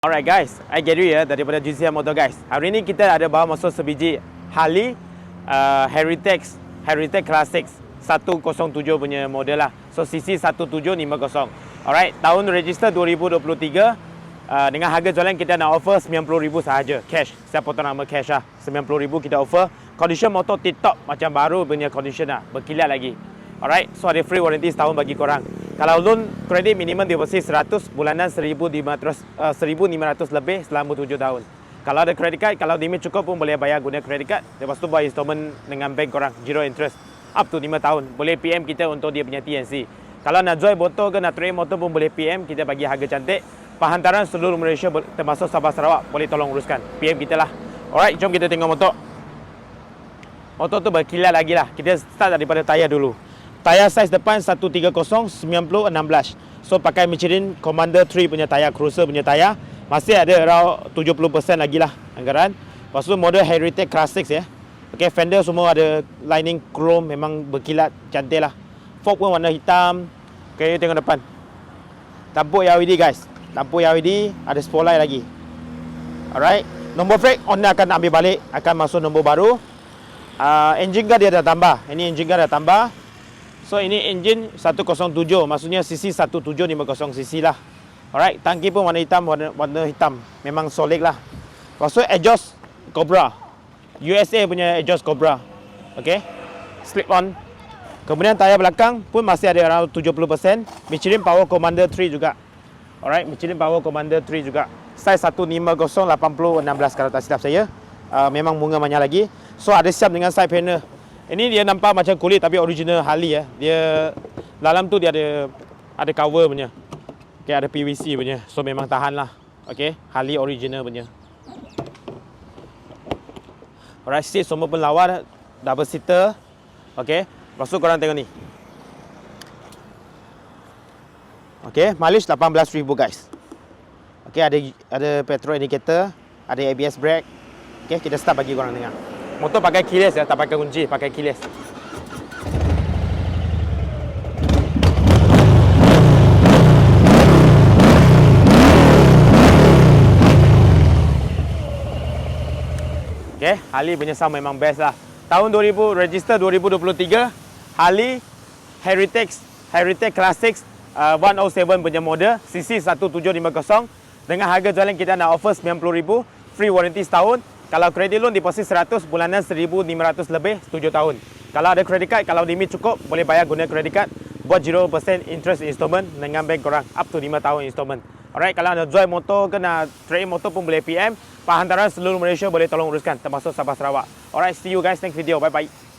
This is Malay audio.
Alright guys, I Gary ya daripada GCM Motor guys. Hari ini kita ada bawa masuk sebiji Harley Heritage Classics 107 punya model lah. So CC 1750. Alright, tahun register 2023. Dengan harga jualan kita nak offer 90,000 sahaja cash. Saya potong nama cash lah. 90,000 kita offer. Condition motor tip-top macam baru punya condition lah, berkilat lagi. Alright, so ada free warranty setahun bagi korang. Kalau loan kredit minimum deposit 100, bulanan 1,500 lebih selama 7 tahun. Kalau ada credit card, kalau limit cukup pun boleh bayar guna credit card. Lepas tu buat installment dengan bank korang, zero interest. Up to 5 tahun. Boleh PM kita untuk dia punya TNC. Kalau nak jual motor ke nak trade motor pun boleh PM, kita bagi harga cantik. Penghantaran seluruh Malaysia termasuk Sabah Sarawak, boleh tolong uruskan. PM kita lah. Alright, jom kita tengok motor. Motor tu berkilat lagi lah. Kita start daripada tayar dulu. Tayar saiz depan 130 90/16. So pakai Michelin Commander 3 punya tayar, cruiser punya tayar. Masih ada around 70% lagi lah anggaran. Lepas tu model Heritage Classics ya. Okay, fender semua ada lining chrome, memang berkilat cantik lah. Fork pun warna hitam. Okay, tengok depan. Lampu LED guys. Lampu LED, ada spotlight lagi. Alright. Nombor brake on akan ambil balik, akan masuk nombor baru. Engine guard dia dah tambah. Ini engine guard dah tambah. So ini engine 107, maksudnya CC 1750cc lah. Alright, tangki pun warna hitam, warna hitam. Memang solid lah. Lepas tu exhaust Cobra. USA punya exhaust Cobra. Okay, slip on. Kemudian tayar belakang pun masih ada around 70%. Michelin Power Commander 3 juga. Alright, Michelin Power Commander 3 juga. Size 150 80/16 kalau tak silap saya. Memang bunga banyak lagi. So ada siap dengan side panel. Ini dia nampak macam kulit tapi original Harley ya. Dia dalam tu dia ada cover punya. Okay, ada PVC punya. So memang tahan lah. Okay, Harley original punya. Alright, seat semua pun lawa, double seater. Okay, lepas tu korang tengok ni. Okay, mileage 18,000 guys. Okay, ada petrol indicator, ada ABS brake. Okay, kita start bagi korang tengok. Motor pakai keyless ya, tak pakai kunci, pakai keyless. Okay, Harley punya sound memang best lah. Tahun 2000, register 2023, Harley Heritage Classics 107 punya model, CC 1750. Dengan harga jualan kita nak offer 90,000, free warranty setahun. Kalau kredit loan deposit 100, bulanan 1,500 lebih 7 tahun. Kalau ada credit card, kalau limit cukup, boleh bayar guna credit card. Buat 0% interest installment dengan bank korang. Up to 5 tahun installment. Alright, kalau nak jual motor ke nak trade motor pun boleh PM. Penghantaran seluruh Malaysia boleh tolong uruskan, termasuk Sabah Sarawak. Alright, see you guys next video. Bye bye.